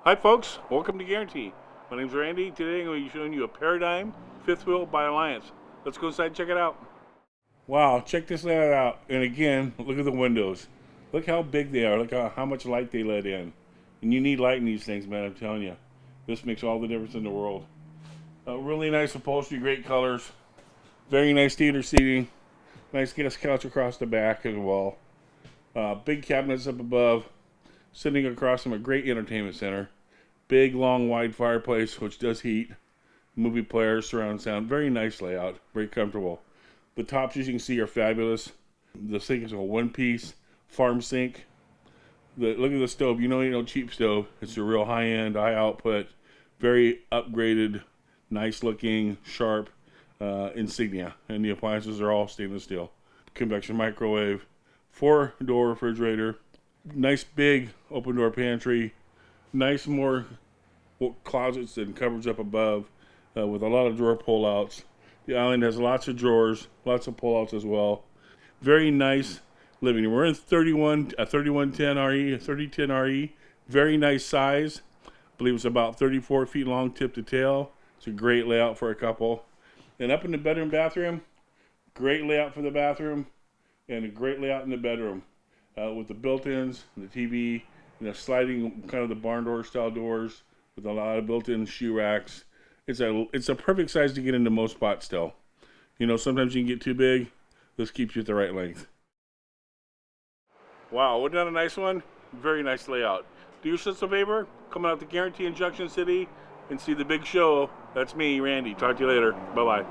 Hi folks, welcome to Guaranty. My name's Randy. Today I'm going to be showing you a Paradigm fifth wheel by Alliance. Let's go inside and check it out. Wow, check this layout out. And again, look at the windows. Look how big they are. Look how much light they let in. And you need light in these things, man, I'm telling you. This makes all the difference in the world. Really nice upholstery, great colors. Very nice theater seating. Nice guest couch across the back as well. Big cabinets up above. Sitting across from a great entertainment center. Big, long, wide fireplace, which does heat. Movie players, surround sound. Very nice layout. Very comfortable. The tops, as you can see, are fabulous. The sink is a one-piece farm sink. Look at the stove. You know, ain't no cheap stove. It's a real high-end, high-output, very upgraded, nice-looking, sharp insignia. And the appliances are all stainless steel. Convection microwave, 4-door refrigerator, nice big open-door pantry, nice more closets and cupboards up above with a lot of drawer pull-outs. The island has lots of drawers, lots of pull-outs as well. Very nice living room. We're in 3110 RE, a 3010 RE. Very nice size. I believe it's about 34 feet long tip to tail. It's a great layout for a couple. And up in the bedroom bathroom, great layout for the bathroom and a great layout in the bedroom with the built-ins, and the TV, and the sliding kind of the barn door style doors with a lot of built-in shoe racks. It's a perfect size to get into most spots still. You know, sometimes you can get too big. This keeps you at the right length. Wow, wasn't that a nice one? Very nice layout. Do yourself a favor, come out to Guaranty in Junction City and see the big show. That's me, Randy. Talk to you later. Bye-bye.